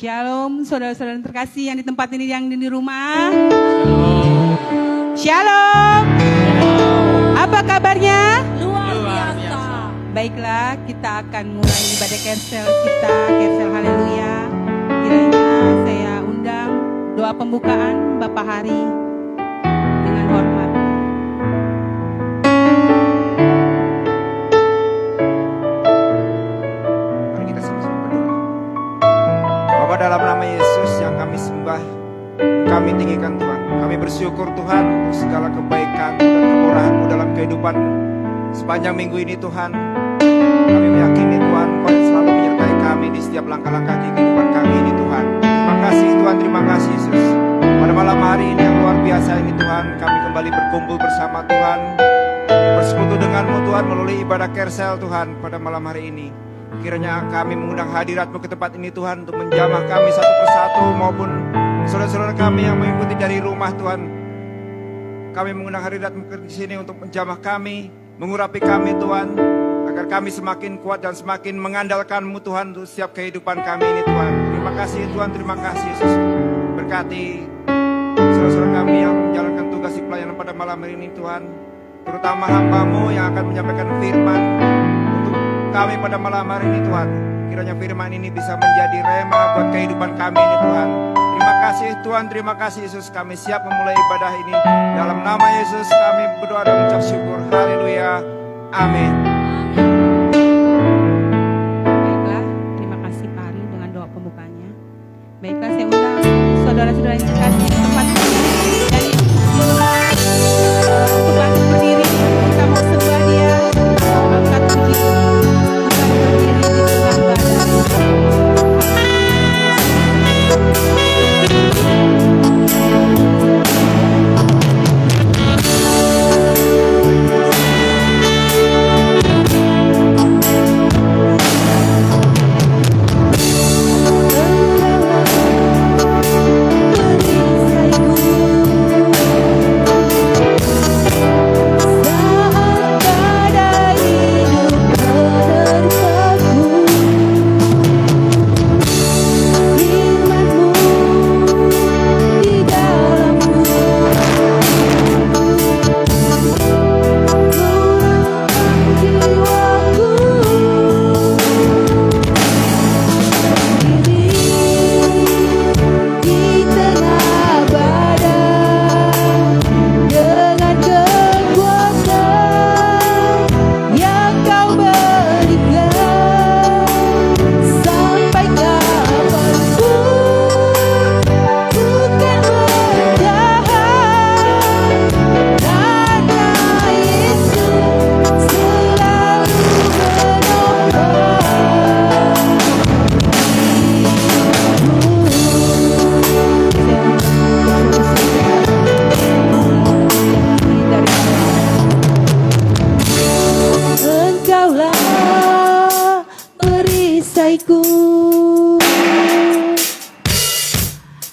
Shalom, saudara-saudara terkasih yang di tempat ini, yang di rumah. Shalom. Apa kabarnya? Luar biasa. Baiklah, kita akan mulai ibadah Kersel kita, Kersel Haleluya. Kiranya saya undang doa pembukaan Bapak Hari dengan hormat. Mari kita sama-sama berdoa. Bapa, dalam nama Yesus yang kami sembah, kami tinggikan Tuhan. Kami bersyukur Tuhan untuk segala kebaikan dan kemurahan-Mu dalam kehidupan sepanjang minggu ini Tuhan. Kami meyakini Tuhan Kau selalu menyertai kami di setiap langkah-langkah kehidupan kami ini Tuhan. Terima kasih Tuhan, terima kasih Yesus. Pada malam hari ini yang luar biasa ini Tuhan, kami kembali berkumpul bersama Tuhan, bersekutu dengan-Mu Tuhan melalui ibadah Kersel Tuhan pada malam hari ini. Kiranya kami mengundang hadirat-Mu ke tempat ini Tuhan untuk menjamah kami satu persatu maupun saudara-saudara kami yang mengikuti dari rumah Tuhan. Kami mengundang hadirat-Mu ke sini untuk menjamah kami, mengurapi kami Tuhan, agar kami semakin kuat dan semakin mengandalkan-Mu Tuhan untuk setiap kehidupan kami ini Tuhan. Terima kasih Tuhan, terima kasih Yesus. Berkati saudara-saudara kami yang menjalankan tugas di pelayanan pada malam hari ini Tuhan, terutama hamba-Mu yang akan menyampaikan firman untuk kami pada malam hari ini Tuhan. Kiranya firman ini bisa menjadi rema buat kehidupan kami ini Tuhan. Terima kasih Tuhan, terima kasih Yesus. Kami siap memulai ibadah ini. Dalam nama Yesus kami berdoa dan mengucap syukur. Haleluya. Amin. Baiklah, terima kasih Pak Ari dengan doa pembukaannya. Baiklah, saya undang saudara-saudara yang terkasih di tempat ini dan untuk bangkit berdiri, kita mau sembah Dia, angkat puji, kita berdiri di tengah badai.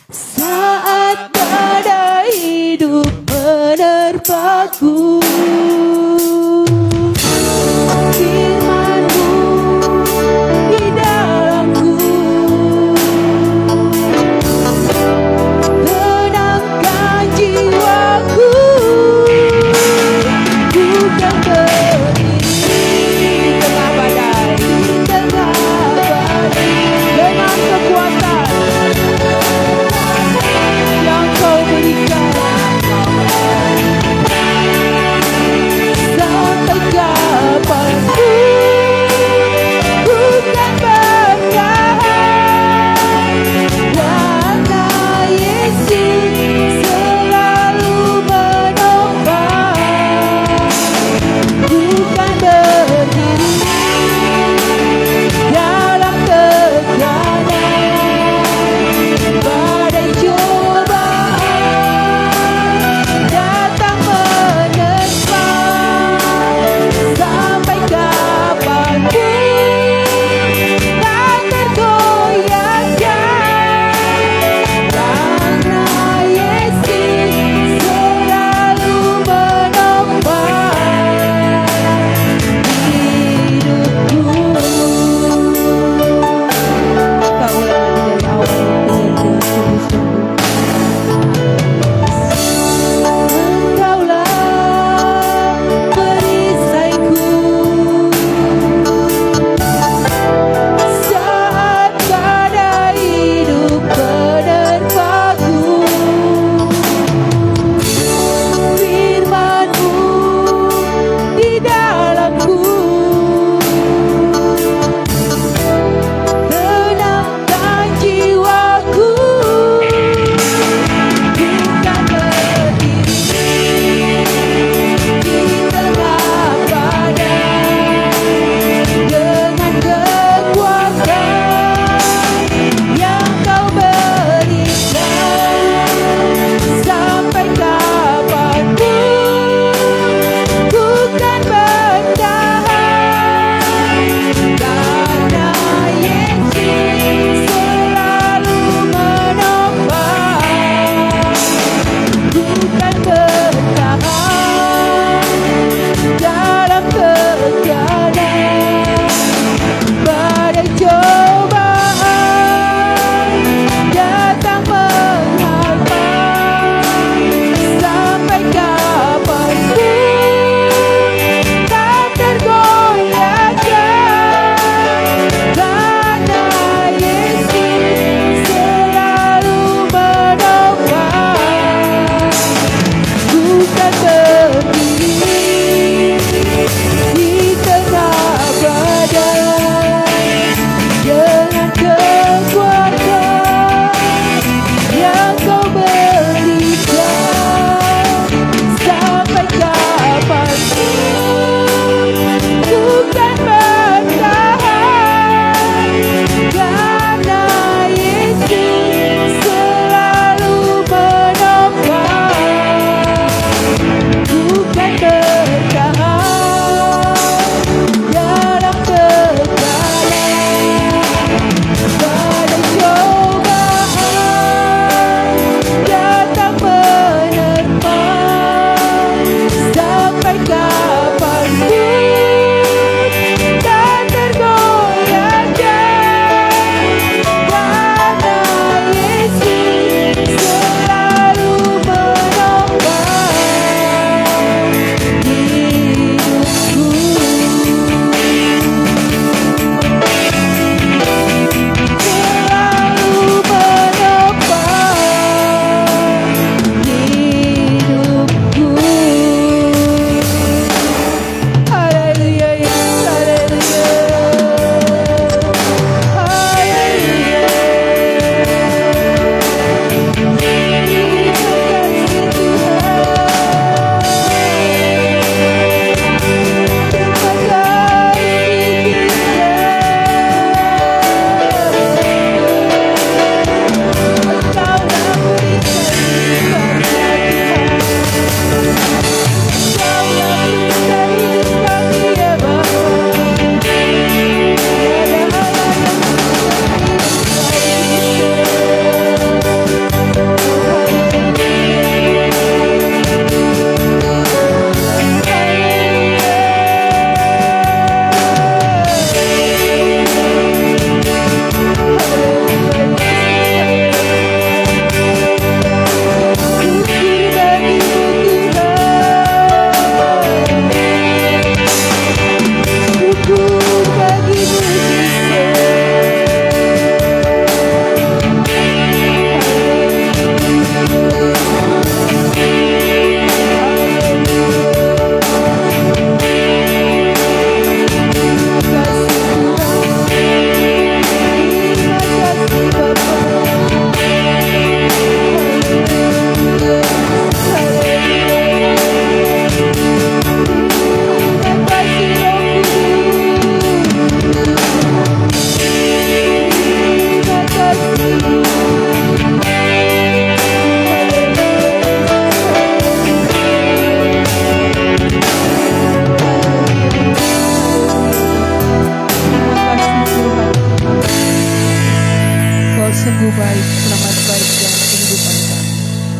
Saat badai hidup menerpaku, firman-Mu di dalamku, tenangkan jiwaku, ku kan berdiri di tengah badai, dengan kekuatan yang Kau berikan.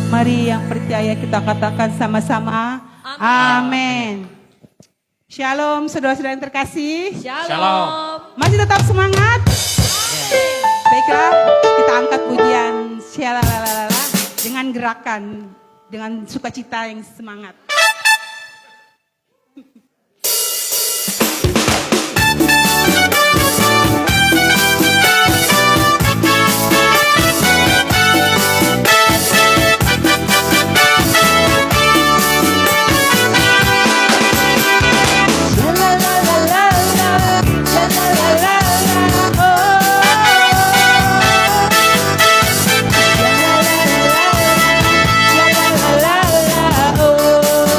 Mari yang percaya kita katakan sama-sama. Amin. Shalom saudara-saudara yang terkasih. Shalom. Masih tetap semangat? Baiklah, kita angkat pujian Shalalalala dengan gerakan, dengan sukacita yang semangat. Oh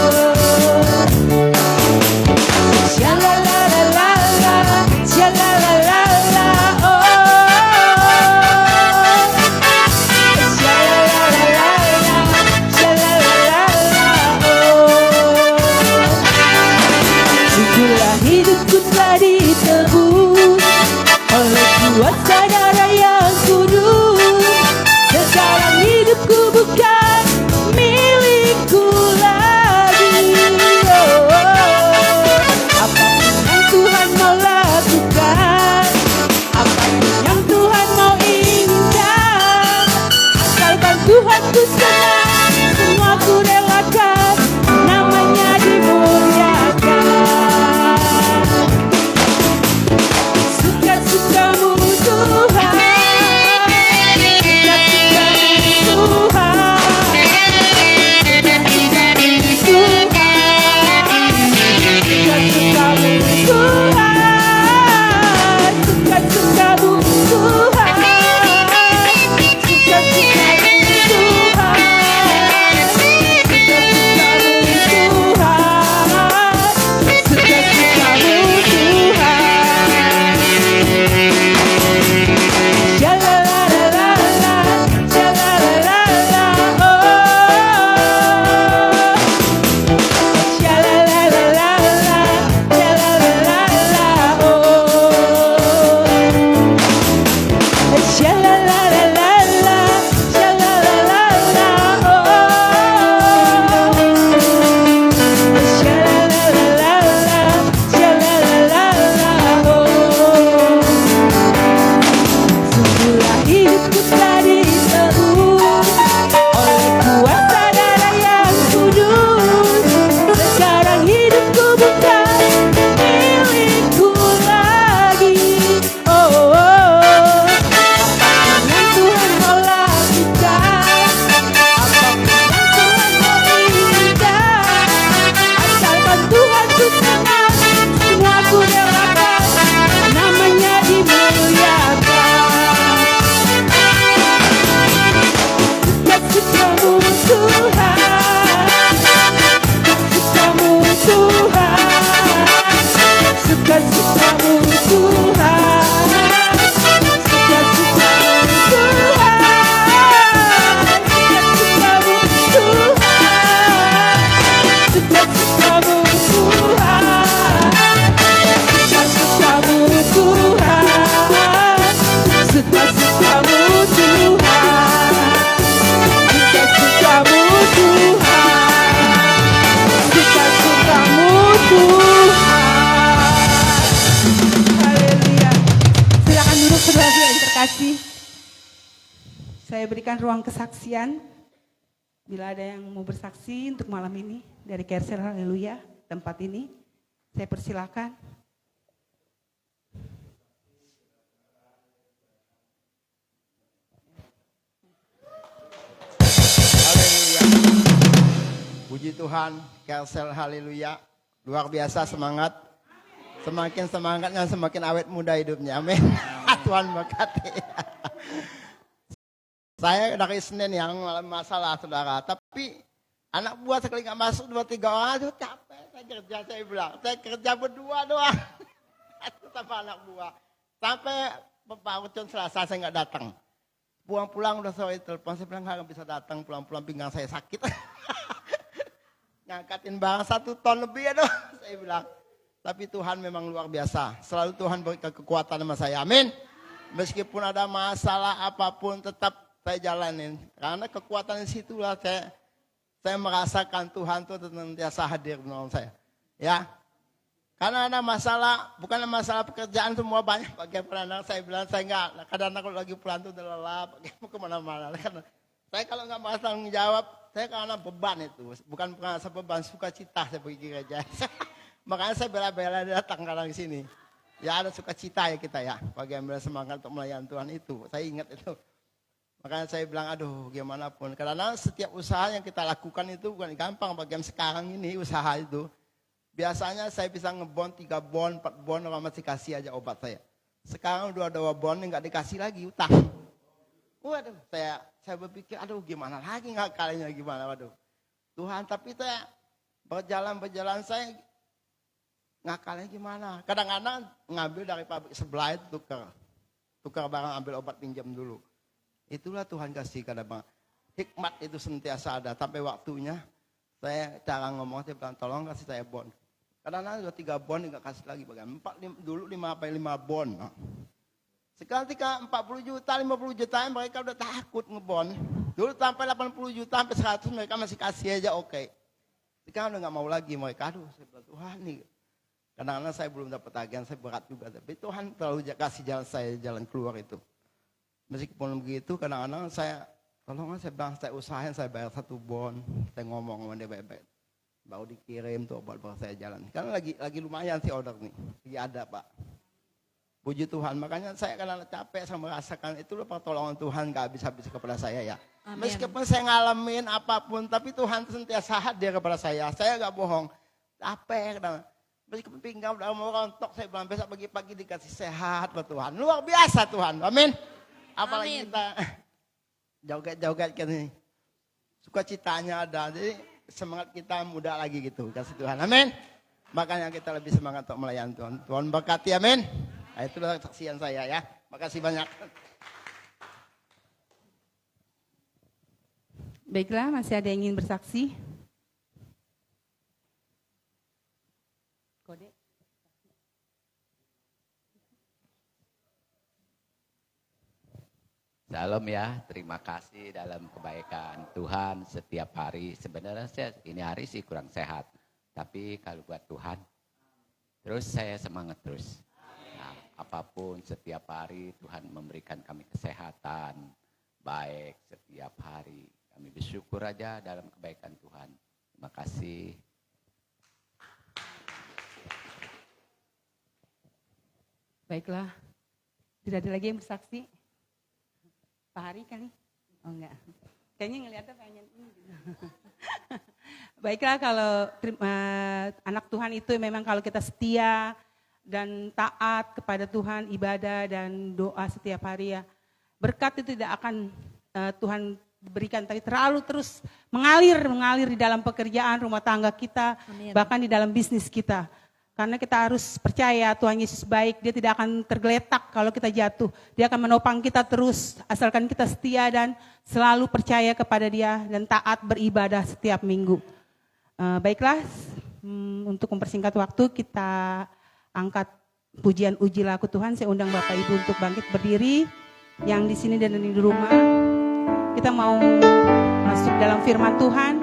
berikan ruang kesaksian. Bila ada yang mau bersaksi untuk malam ini dari Kersel Haleluya tempat ini, saya persilakan. Haleluya. Puji Tuhan, Kersel Haleluya. Luar biasa semangat. Semakin semangatnya semakin awet muda hidupnya. Amin. Tuhan berkati. Saya dari Senin yang masalah saudara. Tapi anak buah sekali nggak masuk 2-3 orang. Aduh capek saya kerja, saya bilang. Saya kerja berdua doang. Sama anak buah. Sampai Pak Ucon Selasa saya nggak datang. Pulang-pulang udah saya telepon, saya bilang nggak bisa datang, pulang-pulang pinggang saya sakit. Ngangkatin barang 1 ton lebih ya doh, saya bilang. Tapi Tuhan memang luar biasa, selalu Tuhan berikan kekuatan sama saya, amin. Meskipun ada masalah apapun tetap saya jalanin. Karena kekuatan di situlah saya merasakan Tuhan itu senantiasa hadir dalam saya. Ya, karena ada masalah, bukan masalah pekerjaan semua banyak. Bagaimana anak saya bilang saya enggak, kadang-kadang kalau lagi pulang tuh udah lelah, mau kemana-mana. Karena saya kalau nggak mau tanggung jawab, saya karena beban itu, bukan merasa beban, sukacita saya pergi gereja. Makanya saya bela-bela datang kadang di sini. Ya ada sukacita ya kita ya, bagaimana semangat untuk melayani Tuhan itu, saya ingat itu. Makanya saya bilang, aduh gimana pun, karena setiap usaha yang kita lakukan itu bukan gampang. Bagian sekarang ini usaha itu. Biasanya saya bisa ngebon 3 bon, 4 bon, orang masih kasih aja obat saya. Sekarang 2 bon nggak dikasih lagi, utang. Waduh, saya berpikir, aduh gimana lagi ngakalnya gimana, waduh. Tuhan, tapi saya berjalan saya ngakalnya gimana. Kadang-kadang ngambil dari pabrik sebelah itu tukar barang, ambil obat pinjam dulu. Itulah Tuhan kasih kadang-kadang. Hikmat itu sentiasa ada, sampai waktunya saya cara ngomong, saya bilang tolong kasih saya bon. Kadang-kadang 2-3 bon nggak kasih lagi, bagaimana? Dulu 5 bon. Sekarang 40 juta, 50 juta mereka udah takut ngebon. Dulu sampai 80 juta, sampai 100 mereka masih kasih aja oke. Sekarang udah gak mau lagi mereka. Aduh saya bilang Tuhan nih. Kadang-kadang saya belum dapat tagihan, saya berat juga. Tapi Tuhan terlalu kasih jalan keluar itu. Meskipun begitu kadang-kadang saya bilang saya usahain saya bayar 1 bon. Saya ngomong sama dia baik-baik. Baru dikirim tuh obat saya jalan. Karena lagi lumayan sih order nih. Lagi ada Pak. Puji Tuhan, makanya saya kadang capek saya merasakan itulah pertolongan Tuhan gak habis-habis kepada saya ya. Amen. Meskipun saya ngalamin apapun, tapi Tuhan sentiasa hadir kepada saya. Saya gak bohong, capek kadang. Meskipun pinggang udah mau rontok, saya bilang besok pagi-pagi dikasih sehat buat Tuhan. Luar biasa Tuhan, amin. Apalagi kita joget-joget kan ini. Sukacitanya ada, jadi semangat kita muda lagi gitu, kasih Tuhan, amin. Makanya kita lebih semangat untuk melayani Tuhan. Tuhan berkati, amin. Nah, itulah kesaksian saya ya. Makasih banyak. Baiklah, masih ada yang ingin bersaksi? Kode. Salam ya, terima kasih dalam kebaikan Tuhan setiap hari. Sebenarnya ini hari sih kurang sehat. Tapi kalau buat Tuhan, terus saya semangat terus. Apapun setiap hari Tuhan memberikan kami kesehatan baik setiap hari. Kami bersyukur aja dalam kebaikan Tuhan. Terima kasih. Baiklah, tidak ada lagi yang bersaksi. Pak Hari kali? Oh enggak. Kayaknya ngeliatnya pengen ini gitu. Baiklah, kalau anak Tuhan itu memang kalau kita setia dan taat kepada Tuhan, ibadah dan doa setiap hari ya, berkat itu tidak akan Tuhan berikan, tapi terlalu terus mengalir di dalam pekerjaan rumah tangga kita. Amin. Bahkan di dalam bisnis kita. Karena kita harus percaya Tuhan Yesus baik, Dia tidak akan tergeletak kalau kita jatuh. Dia akan menopang kita terus, asalkan kita setia dan selalu percaya kepada Dia dan taat beribadah setiap minggu. Baiklah, untuk mempersingkat waktu kita angkat pujian uji laku Tuhan. Saya undang Bapak Ibu untuk bangkit berdiri, yang di sini dan di rumah. Kita mau masuk dalam firman Tuhan.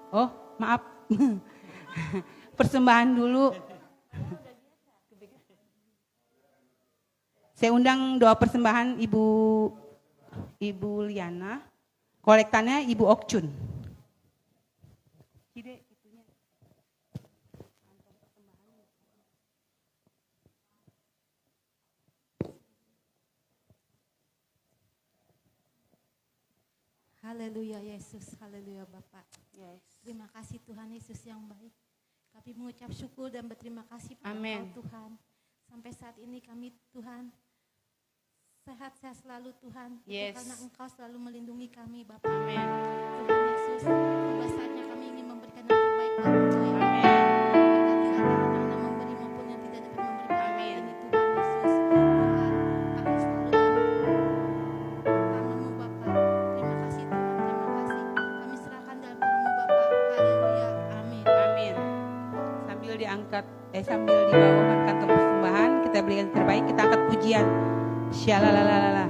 Oh, maaf. Persembahan dulu. Saya undang doa persembahan Ibu Liana, kolektannya Ibu Okcun. Haleluya Yesus, haleluya Bapak. Terima kasih Tuhan Yesus yang baik. Kami mengucap syukur dan berterima kasih pada Engkau Tuhan. Sampai saat ini kami Tuhan sehat-sehat selalu Tuhan. Karena Engkau selalu melindungi kami Bapak. Amin. Tuhan Yesus, tiba saatnya kami ingin memberikan yang terbaik buat Engkau ya Bapak. Berkati anak-anak memberi maupun yang tidak dapat memberi. Amin. Ini Tuhan Yesus, Tuhan akan selalu tanganmu Bapak. Terima kasih Tuhan, terima kasih. Kami serahkan dalam tanganmu Bapak. Haleluya. Amin. Amin. Sambil dibawakan kantong persembahan, kita berikan yang terbaik, kita angkat pujian. Syalalalala.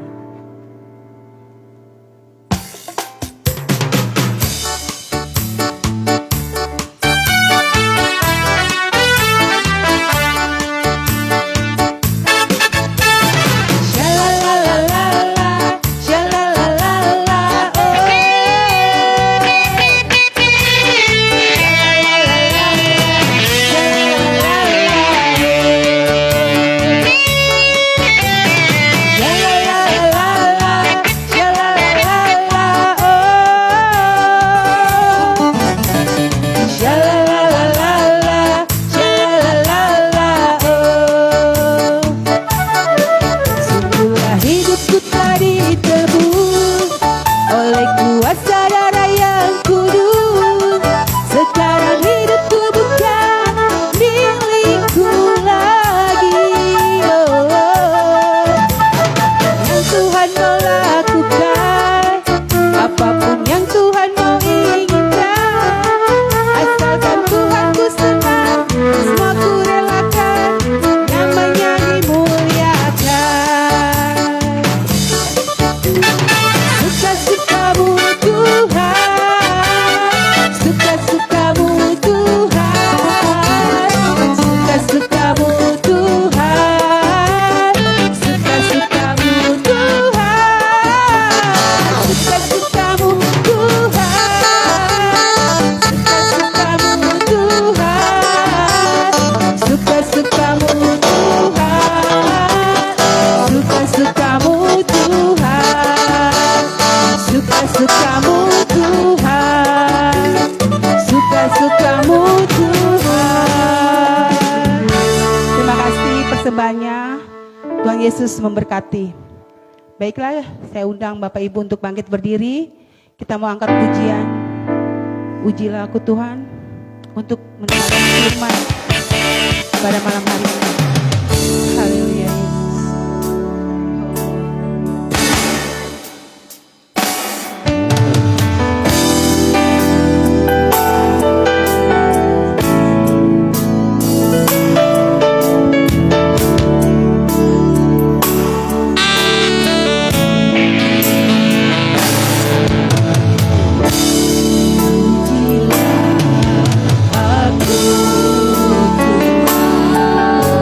Tuhan Yesus memberkati. Baiklah, saya undang Bapak Ibu untuk bangkit berdiri. Kita mau angkat pujian. Ujilah aku Tuhan untuk mendengarkan firman pada malam hari ini. Haleluya. Aku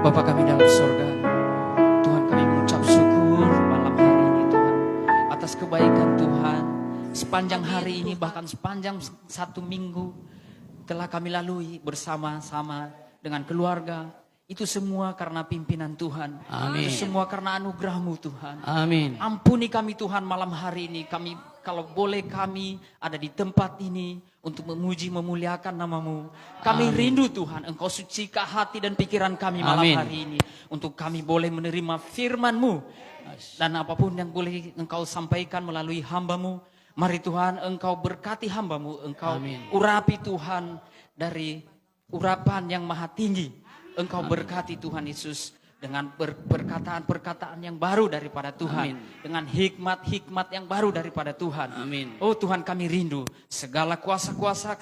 Bapa kami dalam surga, Tuhan kami mengucap syukur malam hari ini Tuhan atas kebaikan Tuhan. Sepanjang hari ini bahkan sepanjang 1 minggu telah kami lalui bersama-sama dengan keluarga. Itu semua karena pimpinan Tuhan. Amin. Itu semua karena anugerah-Mu Tuhan. Amin. Ampuni kami Tuhan malam hari ini. Kami kalau boleh kami ada di tempat ini untuk memuji memuliakan nama-Mu. Kami rindu Tuhan Engkau sucikan hati dan pikiran kami malam Amin. hari ini. Untuk kami boleh menerima firman-Mu. Dan apapun yang boleh Engkau sampaikan melalui hamba-Mu. Mari Tuhan Engkau berkati hamba-Mu. Engkau urapi Tuhan dari urapan yang maha tinggi. Engkau berkati Tuhan Yesus dengan perkataan-perkataan yang baru daripada Tuhan. Dengan hikmat-hikmat yang baru daripada Tuhan. Amin. Oh Tuhan kami rindu segala kuasa-kuasa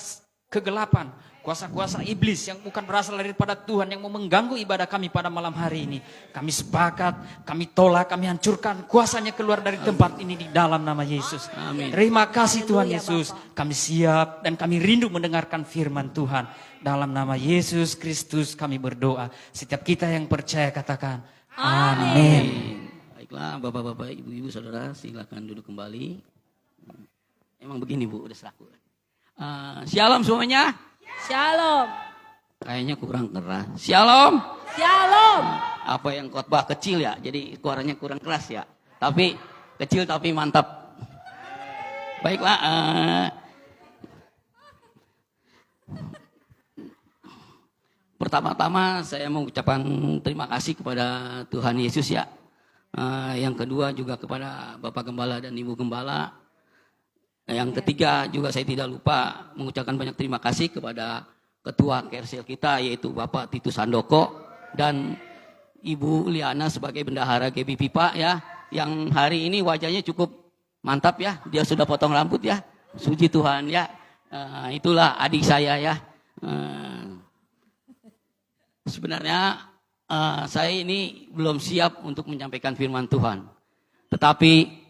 kegelapan, kuasa-kuasa iblis yang bukan berasal daripada Tuhan yang mau mengganggu ibadah kami pada malam hari ini. Kami sepakat, kami tolak, kami hancurkan kuasanya keluar dari tempat ini di dalam nama Yesus. Amin. Terima kasih Tuhan Yesus. Kami siap dan kami rindu mendengarkan firman Tuhan. Dalam nama Yesus Kristus kami berdoa. Setiap kita yang percaya katakan amin. Baiklah bapak-bapak, ibu-ibu, saudara silakan duduk kembali. Emang begini Bu, udah selaku. Shalom semuanya. Shalom. Kayaknya kurang keras. Shalom. Shalom. Apa yang khotbah kecil ya, jadi suaranya kurang keras ya. Tapi kecil tapi mantap. Baiklah. Pertama-tama saya mengucapkan terima kasih kepada Tuhan Yesus ya. Yang kedua juga kepada Bapak Gembala dan Ibu Gembala. Yang ketiga juga saya tidak lupa mengucapkan banyak terima kasih kepada Ketua Kersel kita yaitu Bapak Titus Handoko dan Ibu Liana sebagai bendahara GBI Pipa ya. Yang hari ini wajahnya cukup mantap ya. Dia sudah potong rambut ya. Suci Tuhan ya. Itulah adik saya ya. Sebenarnya saya ini belum siap untuk menyampaikan firman Tuhan. Tetapi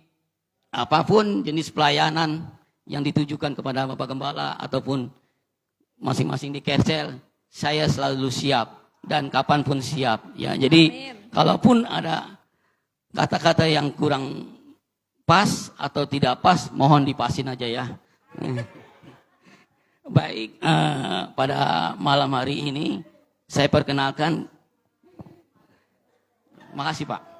apapun jenis pelayanan yang ditujukan kepada Bapak Gembala ataupun masing-masing di Kersel, saya selalu siap dan kapanpun siap. Ya, jadi kalaupun ada kata-kata yang kurang pas atau tidak pas, mohon dipasin aja ya. Baik, pada malam hari ini saya perkenalkan, makasih Pak.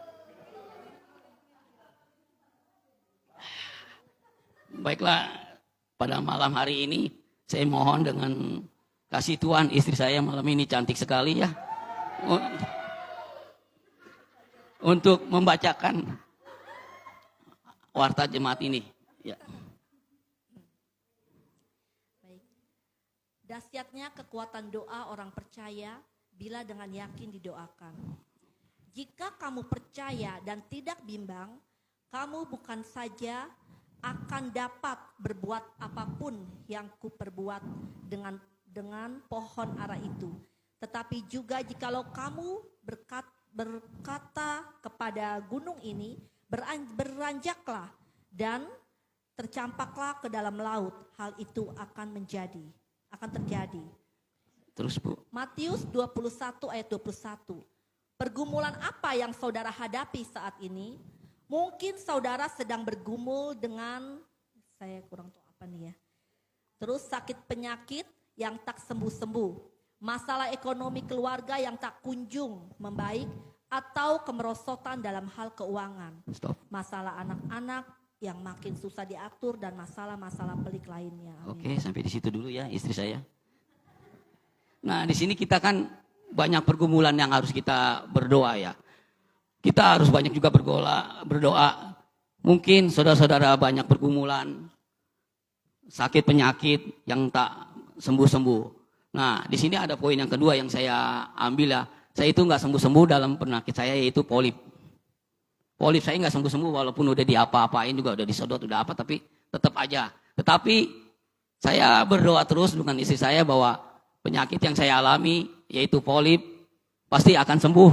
Baiklah, pada malam hari ini saya mohon dengan kasih Tuhan istri saya malam ini cantik sekali ya. Untuk membacakan warta jemaat ini. Ya. Dahsyatnya kekuatan doa orang percaya bila dengan yakin didoakan. Jika kamu percaya dan tidak bimbang, kamu bukan saja akan dapat berbuat apapun yang kuperbuat dengan pohon ara itu. Tetapi juga jikalau kamu berkata kepada gunung ini, beranjaklah dan tercampaklah ke dalam laut, hal itu akan terjadi. Terus Bu. Matius 21 ayat 21. Pergumulan apa yang saudara hadapi saat ini? Mungkin saudara sedang bergumul dengan, saya kurang tahu apa nih ya. Terus sakit penyakit yang tak sembuh-sembuh. Masalah ekonomi keluarga yang tak kunjung membaik. Atau kemerosotan dalam hal keuangan. Stop. Masalah anak-anak yang makin susah diatur dan masalah-masalah pelik lainnya. Amin. Oke, sampai di situ dulu ya istri saya. Nah, di sini kita kan banyak pergumulan yang harus kita berdoa ya. Kita harus banyak juga berdoa. Mungkin saudara-saudara banyak pergumulan, sakit penyakit yang tak sembuh-sembuh. Nah, di sini ada poin yang kedua yang saya ambil ya. Saya itu nggak sembuh-sembuh dalam penyakit saya yaitu polip. Polip saya nggak sembuh-sembuh walaupun udah diapa-apain juga udah disodot udah apa tapi tetap aja. Tetapi saya berdoa terus dengan istri saya bahwa penyakit yang saya alami yaitu polip pasti akan sembuh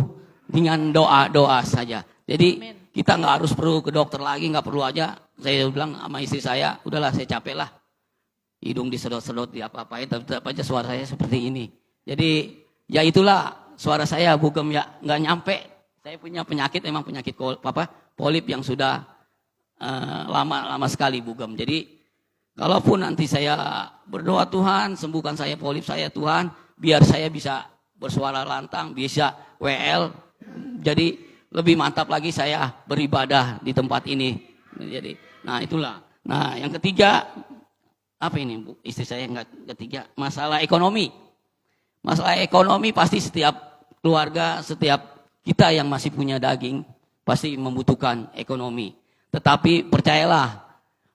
dengan doa-doa saja. Jadi kita nggak harus perlu ke dokter lagi, nggak perlu aja. Saya bilang sama istri saya, udahlah saya capek lah. Hidung disedot-sedot, diapa-apain, tetap aja suara saya seperti ini. Jadi ya itulah suara saya bugem ya, nggak nyampe. Saya punya penyakit, memang penyakit polip yang sudah lama sekali bugem. Jadi kalaupun nanti saya berdoa, Tuhan sembuhkan saya polip saya Tuhan, biar saya bisa bersuara lantang, bisa WL. Jadi lebih mantap lagi saya beribadah di tempat ini. Jadi, nah itulah. Nah yang ketiga, apa ini Bu? Istri saya yang ketiga, masalah ekonomi. Masalah ekonomi pasti setiap keluarga, setiap kita yang masih punya daging pasti membutuhkan ekonomi. Tetapi percayalah,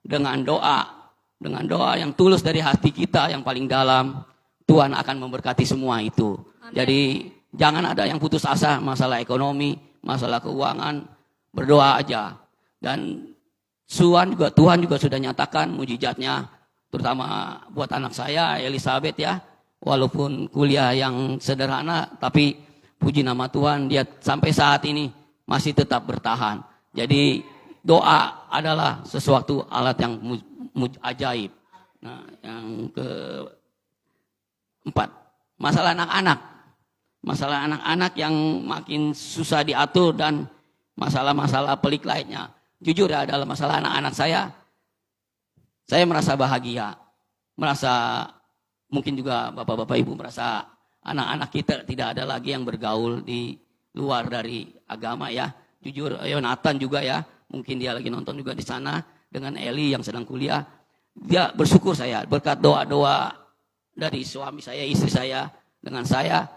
dengan doa yang tulus dari hati kita yang paling dalam, Tuhan akan memberkati semua itu. Amen. Jadi jangan ada yang putus asa masalah ekonomi, masalah keuangan, berdoa aja. Dan Tuhan juga sudah nyatakan mujizatnya, terutama buat anak saya Elizabeth ya. Walaupun kuliah yang sederhana, tapi puji nama Tuhan dia sampai saat ini masih tetap bertahan. Jadi doa adalah sesuatu alat yang ajaib. Nah, yang keempat, masalah anak-anak. Masalah anak-anak yang makin susah diatur dan masalah-masalah pelik lainnya. Jujur ya, dalam masalah anak-anak saya merasa bahagia. Merasa, mungkin juga bapak-bapak ibu merasa anak-anak kita tidak ada lagi yang bergaul di luar dari agama ya. Jujur, Yonatan juga ya, mungkin dia lagi nonton juga di sana dengan Eli yang sedang kuliah. Dia bersyukur saya berkat doa-doa dari suami saya, istri saya, dengan saya,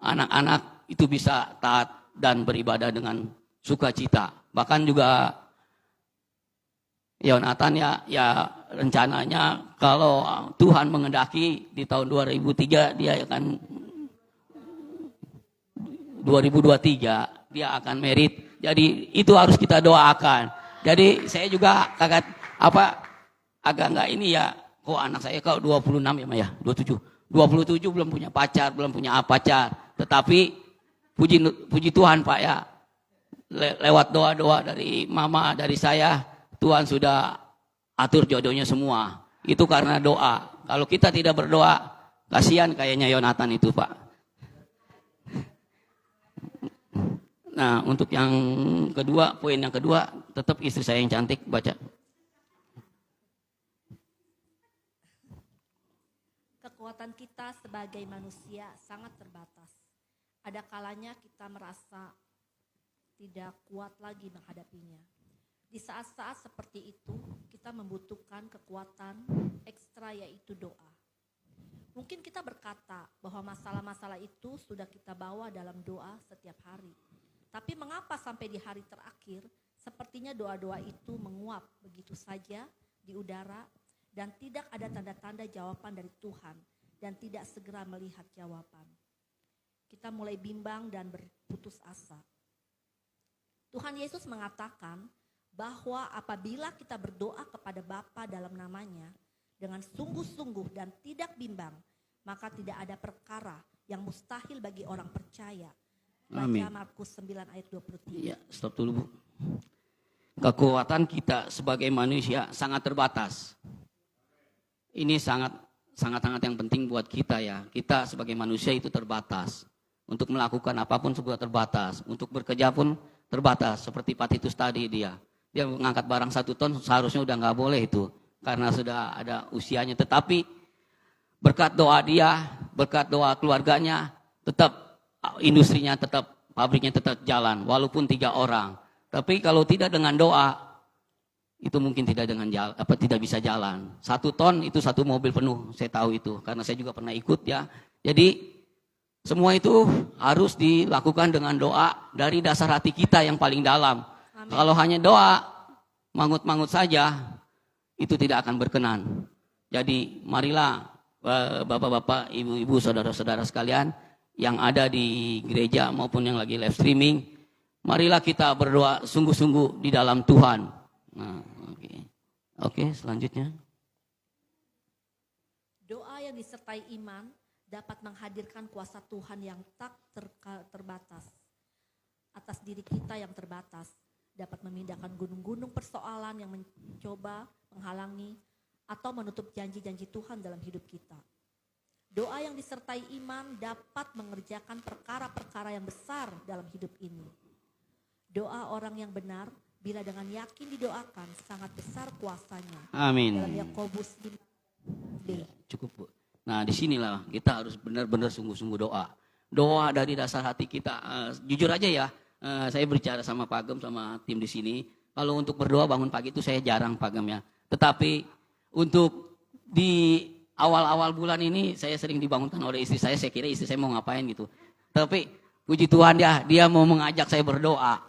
anak-anak itu bisa taat dan beribadah dengan sukacita. Bahkan juga Yonatan ya rencananya kalau Tuhan mengendaki di tahun 2003 dia akan 2023 dia akan merit. Jadi itu harus kita doakan. Jadi saya juga agak enggak ini ya, kok anak saya kok 26 ya Maya, 27 belum punya pacar, belum punya pacar. Tetapi puji Tuhan Pak ya, lewat doa-doa dari mama, dari saya, Tuhan sudah atur jodohnya semua. Itu karena doa. Kalau kita tidak berdoa, kasihan kayaknya Yonatan itu Pak. Nah untuk yang kedua, poin yang kedua, tetap istri saya yang cantik, baca. Kekuatan kita sebagai manusia sangat terbatas. Ada kalanya kita merasa tidak kuat lagi menghadapinya. Di saat-saat seperti itu, kita membutuhkan kekuatan ekstra yaitu doa. Mungkin kita berkata bahwa masalah-masalah itu sudah kita bawa dalam doa setiap hari. Tapi mengapa sampai di hari terakhir, sepertinya doa-doa itu menguap begitu saja di udara dan tidak ada tanda-tanda jawaban dari Tuhan dan tidak segera melihat jawaban. Kita mulai bimbang dan berputus asa. Tuhan Yesus mengatakan, bahwa apabila kita berdoa kepada Bapa dalam namanya dengan sungguh-sungguh dan tidak bimbang, maka tidak ada perkara yang mustahil bagi orang percaya. Baca Markus 9 ayat 23. Ya, stop dulu Bu. Kekuatan kita sebagai manusia sangat terbatas. Ini sangat yang penting buat kita ya. Kita sebagai manusia itu terbatas. Untuk melakukan apapun juga terbatas. Untuk bekerja pun terbatas. Seperti Pak Titus tadi dia mengangkat barang 1 ton seharusnya udah nggak boleh itu karena sudah ada usianya. Tetapi berkat doa dia, berkat doa keluarganya, tetap industrinya, tetap pabriknya tetap jalan walaupun 3 orang. Tapi kalau tidak dengan doa itu mungkin tidak bisa jalan. 1 ton itu 1 mobil penuh, saya tahu itu karena saya juga pernah ikut ya. Jadi semua itu harus dilakukan dengan doa dari dasar hati kita yang paling dalam. Amin. Kalau hanya doa, mangut-mangut saja, itu tidak akan berkenan. Jadi marilah bapak-bapak, ibu-ibu, saudara-saudara sekalian yang ada di gereja maupun yang lagi live streaming, marilah kita berdoa sungguh-sungguh di dalam Tuhan. Nah, oke, selanjutnya. Doa yang disertai iman dapat menghadirkan kuasa Tuhan yang tak terbatas atas diri kita yang terbatas. Dapat memindahkan gunung-gunung persoalan yang mencoba menghalangi atau menutup janji-janji Tuhan dalam hidup kita. Doa yang disertai iman dapat mengerjakan perkara-perkara yang besar dalam hidup ini. Doa orang yang benar bila dengan yakin didoakan sangat besar kuasanya. Amin. Dalam Yakobus 5b. Cukup, Bu. Nah, disinilah kita harus benar-benar sungguh-sungguh doa. Doa dari dasar hati kita. Jujur aja ya, saya berbicara sama Pak Gem, sama tim di sini. Kalau untuk berdoa bangun pagi itu saya jarang, Pak Gem ya. Tetapi untuk di awal-awal bulan ini saya sering dibangunkan oleh istri saya kira istri saya mau ngapain gitu. Tapi puji Tuhan ya, dia mau mengajak saya berdoa.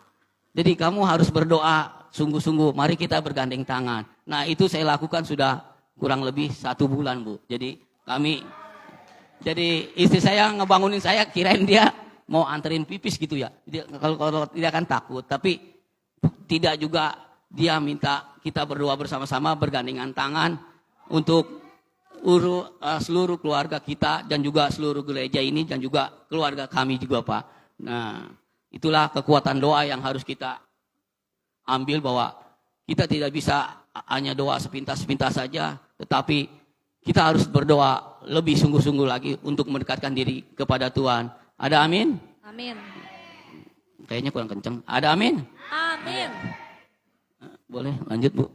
Jadi kamu harus berdoa sungguh-sungguh. Mari kita bergandeng tangan. Nah, itu saya lakukan sudah kurang lebih 1 bulan, Bu. Jadi istri saya ngebangunin saya, kirain dia mau anterin pipis gitu ya. Kalau tidak kan takut. Tapi tidak juga, dia minta kita berdoa bersama-sama, bergandengan tangan untuk seluruh keluarga kita dan juga seluruh gereja ini dan juga keluarga kami juga, Pak. Nah, itulah kekuatan doa yang harus kita ambil, bahwa kita tidak bisa hanya doa sepintas-sepintas saja, tetapi kita harus berdoa lebih sungguh-sungguh lagi untuk mendekatkan diri kepada Tuhan. Ada amin? Amin. Kayaknya kurang kencang. Ada amin? Amin. Boleh lanjut, Bu.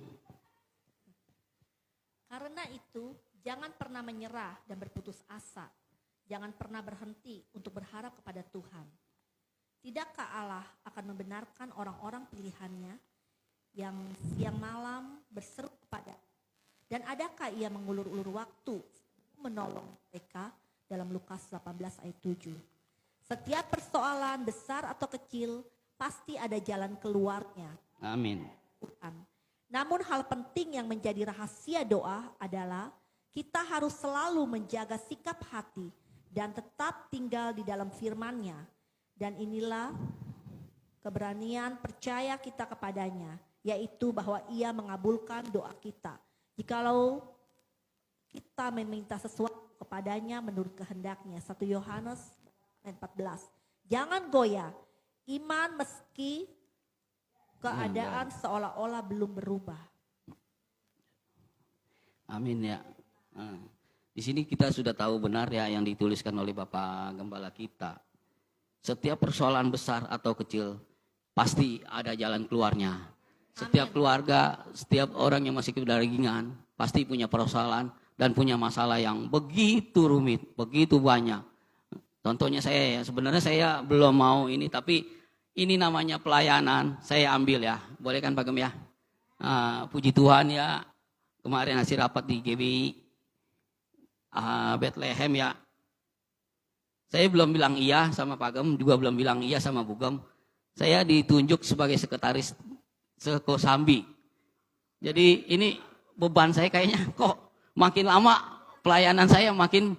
Karena itu, jangan pernah menyerah dan berputus asa. Jangan pernah berhenti untuk berharap kepada Tuhan. Tidakkah Allah akan membenarkan orang-orang pilihannya yang siang malam berseru kepada? Dan adakah ia mengulur-ulur waktu menolong mereka? Dalam Lukas 18 ayat 7. Setiap persoalan besar atau kecil pasti ada jalan keluarnya. Amin. Namun hal penting yang menjadi rahasia doa adalah kita harus selalu menjaga sikap hati dan tetap tinggal di dalam firman-Nya. Dan inilah keberanian percaya kita kepadanya, yaitu bahwa Ia mengabulkan doa kita. Jikalau kita meminta sesuatu kepadanya menurut kehendaknya. 1 Yohanes 14. Jangan goyah, iman meski keadaan seolah-olah belum berubah. Amin ya. Di sini kita sudah tahu benar ya yang dituliskan oleh Bapak Gembala kita. Setiap persoalan besar atau kecil pasti ada jalan keluarnya. Setiap keluarga, setiap orang yang masih kedagingan pasti punya persoalan dan punya masalah yang begitu rumit, begitu banyak. Contohnya saya, sebenarnya saya belum mau ini, tapi ini namanya pelayanan, saya ambil ya. Boleh kan Pak Gem ya? Puji Tuhan ya, kemarin hasil rapat di GBI Bethlehem ya. Saya belum bilang iya sama Pak Gem, juga belum bilang iya sama Bu Gem. Saya ditunjuk sebagai sekretaris Sekosambi. Jadi ini beban saya kayaknya kok makin lama pelayanan saya makin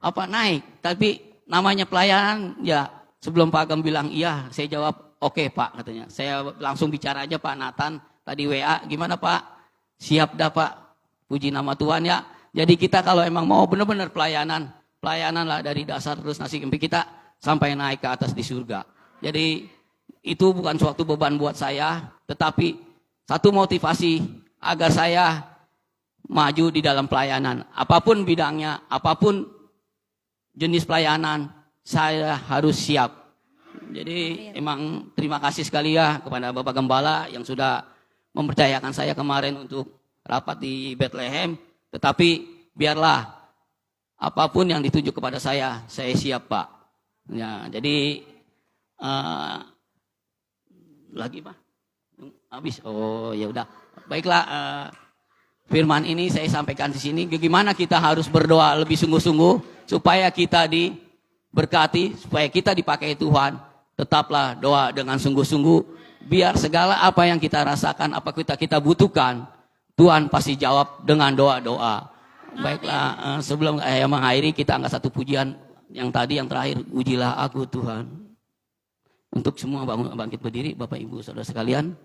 naik. Tapi namanya pelayanan ya, sebelum Pak Gem bilang iya, saya jawab oke, Pak, katanya. Saya langsung bicara aja Pak Nathan tadi WA, gimana Pak? Siap dah Pak. Puji nama Tuhan ya. Jadi kita kalau emang mau benar-benar pelayanan lah dari dasar terus nasi kempi kita sampai naik ke atas di surga. Jadi itu bukan suatu beban buat saya, tetapi satu motivasi agar saya maju di dalam pelayanan. Apapun bidangnya, apapun jenis pelayanan, saya harus siap. Jadi emang terima kasih sekali ya kepada Bapak Gembala yang sudah mempercayakan saya kemarin untuk rapat di Bethlehem. Tetapi biarlah apapun yang ditunjuk kepada saya siap Pak. Ya, jadi lagi Pak, habis. Oh ya udah, baiklah. Firman ini saya sampaikan di sini. Bagaimana kita harus berdoa lebih sungguh-sungguh supaya kita diberkati, supaya kita dipakai Tuhan. Tetaplah doa dengan sungguh-sungguh. Biar segala apa yang kita rasakan, apa kita butuhkan, Tuhan pasti jawab dengan doa-doa. Baiklah, sebelum saya mengakhiri, kita angkat satu pujian yang tadi, yang terakhir. Ujilah aku Tuhan. Untuk semua bangkit berdiri, Bapak Ibu Saudara sekalian.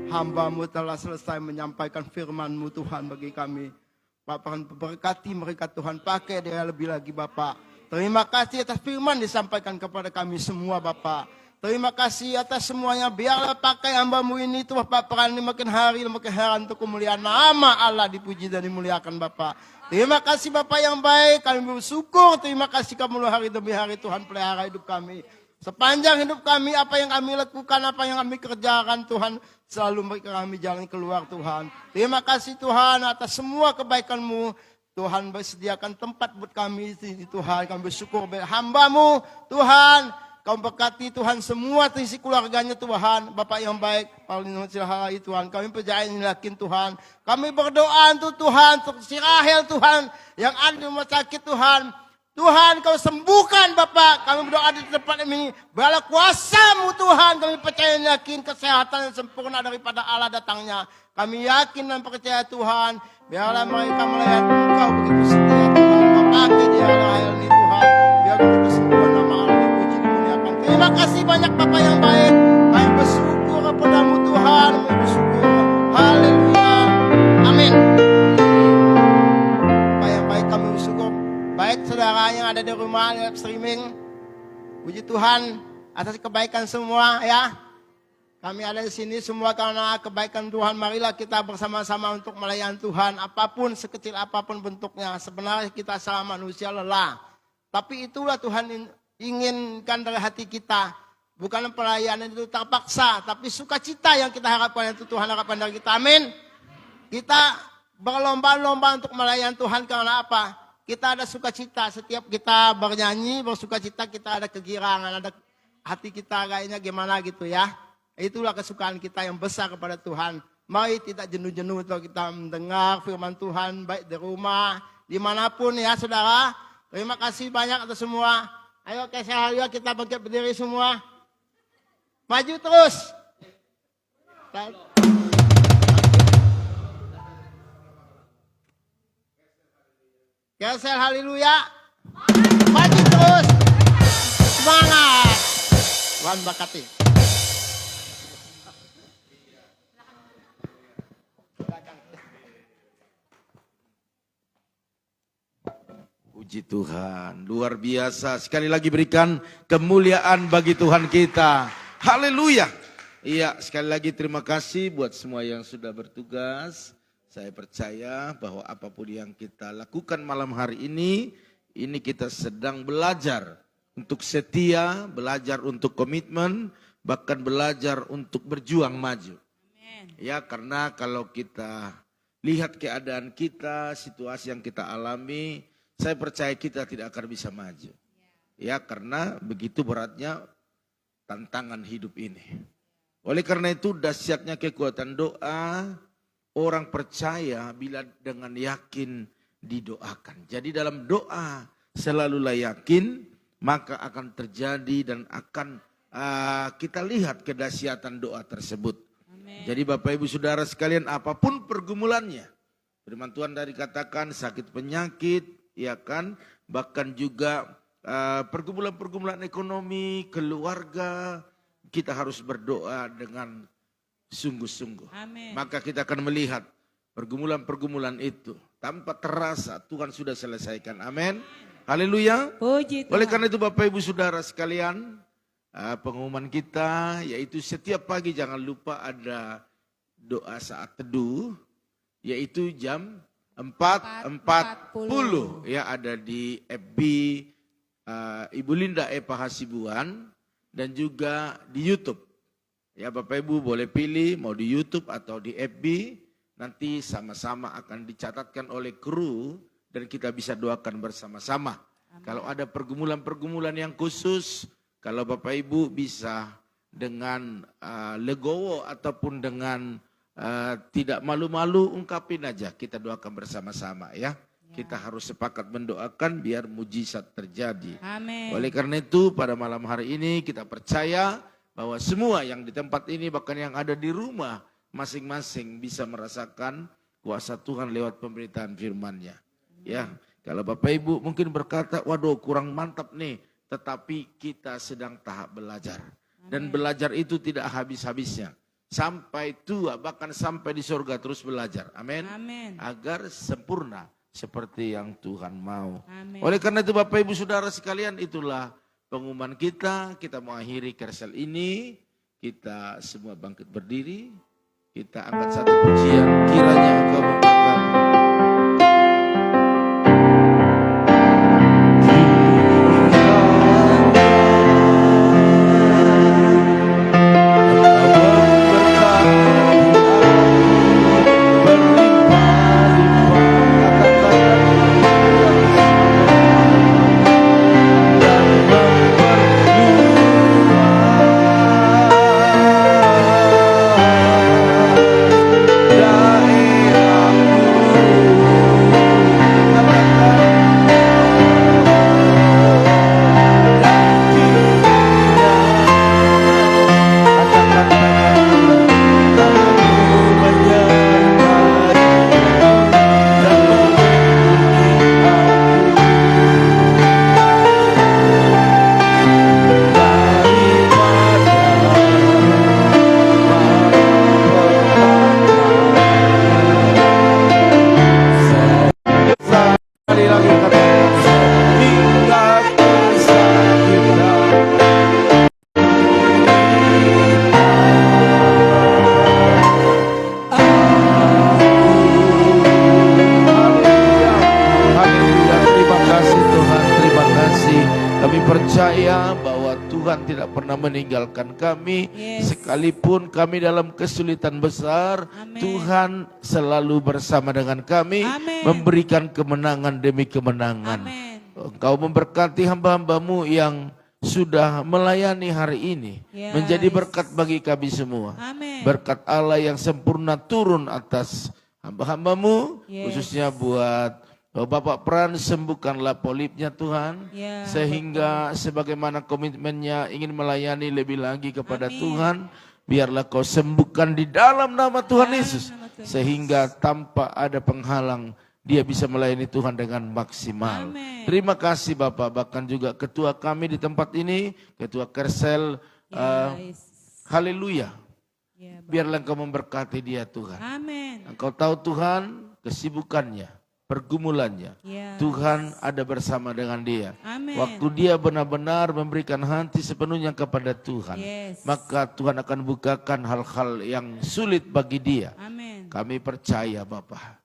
hamba-Mu telah selesai menyampaikan firman-Mu Tuhan bagi kami. Bapak berkati mereka Tuhan, pakai dia lebih lagi Bapak. Terima kasih atas firman disampaikan kepada kami semua Bapak. Terima kasih atas semuanya. Biarlah pakai hamba-Mu ini Tuhan Bapak perani makin hari makin heran untuk kemuliaan nama Allah dipuji dan dimuliakan Bapak. Terima kasih Bapak yang baik. Kami bersyukur. Terima kasih kamu hari demi hari Tuhan pelihara hidup kami. Sepanjang hidup kami apa yang kami lakukan, apa yang kami kerjakan Tuhan selalu memberikan kami jalan keluar Tuhan. Terima kasih Tuhan atas semua kebaikan-Mu. Tuhan bersediakan tempat buat kami Tuhan. Kami bersyukur hamba-Mu Tuhan. Kau berkati Tuhan semua isi keluarganya Tuhan. Bapak yang baik, paling silahkan Tuhan. Kami percaya ini yakin Tuhan. Kami berdoa untuk Tuhan, untuk si Rahel Tuhan. Yang ada di rumah sakit Tuhan. Tuhan kau sembuhkan Bapak. Kami berdoa di tempat ini. Biarlah kuasa-Mu Tuhan. Kami percaya dan yakin kesehatan yang sempurna daripada Allah datangnya. Kami yakin dan percaya Tuhan. Biarlah mereka melihat Engkau begitu setia Tuhan. Kau pakai dia Rahel ini Tuhan. Biarlah kesembuhan nama Allah. Terima kasih banyak Bapak yang baik. Kami bersyukur kepada-Mu Tuhan. Kami bersyukur. Haleluya. Amin. Bapak yang baik kami bersyukur. Baik saudara yang ada di rumah live streaming. Puji Tuhan atas kebaikan semua ya. Kami ada di sini semua karena kebaikan Tuhan. Marilah kita bersama-sama untuk melayani Tuhan. Apapun sekecil apapun bentuknya. Sebenarnya kita sama manusia lelah. Tapi itulah Tuhan inginkan dari hati kita. Bukan pelayanan itu terpaksa, tapi sukacita yang kita harapkan itu Tuhan harapkan dari kita. Amin. Kita berlomba-lomba untuk melayani Tuhan karena apa? Kita ada sukacita. Setiap kita bernyanyi, bersukacita, kita ada kegirangan, ada hati kita kayaknya gimana gitu ya. Itulah kesukaan kita yang besar kepada Tuhan. Mari tidak jenuh-jenuh untuk kita mendengar firman Tuhan baik di rumah, dimanapun ya saudara. Terima kasih banyak atas semua. Ayo keseharian kita bangkit berdiri semua. Maju terus. Geser haleluya. Maju terus. Semangat. Tuhan berkati. Puji Tuhan, luar biasa. Sekali lagi berikan kemuliaan bagi Tuhan kita. Haleluya. Iya, sekali lagi terima kasih buat semua yang sudah bertugas. Saya percaya bahwa apapun yang kita lakukan malam hari ini kita sedang belajar untuk setia, belajar untuk komitmen, bahkan belajar untuk berjuang maju. Amen. Ya, karena kalau kita lihat keadaan kita, situasi yang kita alami, saya percaya kita tidak akan bisa maju. Ya, karena begitu beratnya tantangan hidup ini. Oleh karena itu dahsyatnya kekuatan doa, orang percaya bila dengan yakin didoakan. Jadi dalam doa selalulah yakin, maka akan terjadi dan akan kita lihat kedahsyatan doa tersebut. Amen. Jadi Bapak Ibu Saudara sekalian, apapun pergumulannya, firman Tuhan tadi katakan sakit penyakit, ya kan, bahkan juga pergumulan-pergumulan ekonomi, keluarga, kita harus berdoa dengan sungguh-sungguh. Maka kita akan melihat pergumulan-pergumulan itu tanpa terasa Tuhan sudah selesaikan. Amin. Haleluya. Oleh karena itu Bapak Ibu Saudara sekalian, pengumuman kita yaitu setiap pagi jangan lupa ada doa saat teduh, yaitu jam 4.40 ya, ada di FB Ibu Linda Epa Hasibuan dan juga di YouTube. Ya Bapak Ibu boleh pilih mau di YouTube atau di FB, nanti sama-sama akan dicatatkan oleh kru dan kita bisa doakan bersama-sama. Kalau ada pergumulan-pergumulan yang khusus, kalau Bapak Ibu bisa dengan legowo ataupun dengan tidak malu-malu, ungkapin aja, kita doakan bersama-sama ya. Kita harus sepakat mendoakan biar mujizat terjadi. Amin. Oleh karena itu pada malam hari ini kita percaya bahwa semua yang di tempat ini bahkan yang ada di rumah masing-masing bisa merasakan kuasa Tuhan lewat pemberitaan firman-Nya. Ya, kalau Bapak Ibu mungkin berkata, waduh kurang mantap nih, tetapi kita sedang tahap belajar. Dan belajar itu tidak habis-habisnya. sampai tua, bahkan sampai di surga terus belajar. Amin. Amin. Agar sempurna seperti yang Tuhan mau. Amin. Oleh karena itu Bapak Ibu Saudara sekalian, itulah pengumuman kita. Kita mengakhiri Kersel ini. Kita semua bangkit berdiri. Kita angkat satu pujian. Kiranya Engkau memberkati. Meninggalkan kami, sekalipun kami dalam kesulitan besar. Amen. Tuhan selalu bersama dengan kami. Amen. Memberikan kemenangan demi kemenangan. Amen. Engkau memberkati hamba-hambamu yang sudah melayani hari ini, menjadi berkat bagi kami semua. Amen. Berkat Allah yang sempurna turun atas hamba-hambamu, khususnya buat Bapak Pran, sembuhkanlah polipnya Tuhan, sehingga sebagaimana komitmennya ingin melayani lebih lagi kepada Tuhan, biarlah Kau sembuhkan di dalam nama Tuhan Yesus, sehingga tanpa ada penghalang dia bisa melayani Tuhan dengan maksimal. Amen. Terima kasih Bapak, bahkan juga ketua kami di tempat ini, ketua Kersel, haleluya. Biarlah Engkau memberkati dia Tuhan. Amin. Engkau tahu Tuhan kesibukannya, pergumulannya. Tuhan ada bersama dengan dia. Amen. Waktu dia benar-benar memberikan hati sepenuhnya kepada Tuhan, maka Tuhan akan bukakan hal-hal yang sulit bagi dia. Amen. Kami percaya Bapa.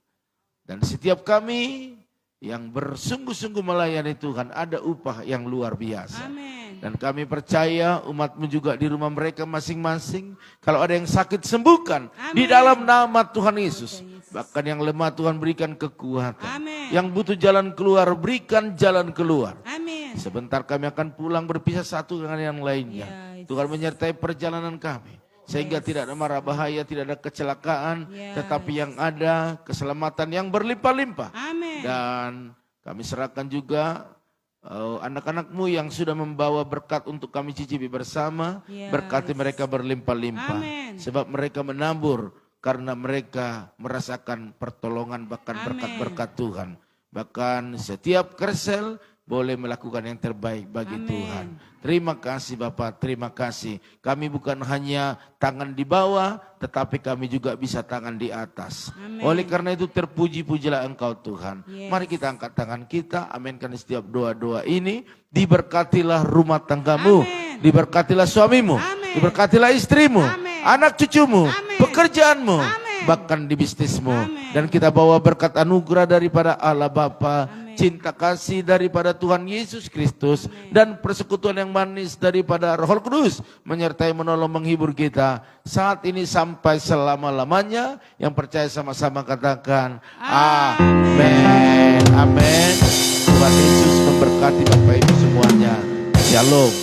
Dan setiap kami yang bersungguh-sungguh melayani Tuhan ada upah yang luar biasa. Amen. Dan kami percaya umat-Mu juga di rumah mereka masing-masing. Kalau ada yang sakit, sembuhkan. Amen. Di dalam nama Tuhan Yesus. Bahkan yang lemah Tuhan berikan kekuatan. Amen. Yang butuh jalan keluar, berikan jalan keluar. Amin. Sebentar kami akan pulang berpisah satu dengan yang lainnya. Tuhan menyertai perjalanan kami. Sehingga tidak ada mara bahaya, tidak ada kecelakaan. Tetapi yang ada keselamatan yang berlimpah-limpah. Amin. Dan kami serahkan juga anak-anak-Mu yang sudah membawa berkat untuk kami cicipi bersama. Berkati mereka berlimpah-limpah. Amen. Sebab mereka menabur karena mereka merasakan pertolongan bahkan berkat-berkat Tuhan. Bahkan setiap Kersel boleh melakukan yang terbaik bagi Tuhan. Terima kasih Bapak, terima kasih. Kami bukan hanya tangan di bawah, tetapi kami juga bisa tangan di atas. Amen. Oleh karena itu terpuji-pujilah Engkau Tuhan. Mari kita angkat tangan kita, aminkan setiap doa-doa ini. Diberkatilah rumah tanggamu, diberkatilah suamimu, diberkatilah istrimu, anak cucumu, pekerjaanmu, bahkan di bisnismu. Dan kita bawa berkat anugerah daripada Allah Bapa, cinta kasih daripada Tuhan Yesus Kristus, dan persekutuan yang manis daripada Roh Kudus menyertai, menolong, menghibur kita saat ini sampai selama-lamanya. Yang percaya sama-sama katakan amin. Amin. Tuhan Yesus memberkati Bapak Ibu semuanya. Shalom.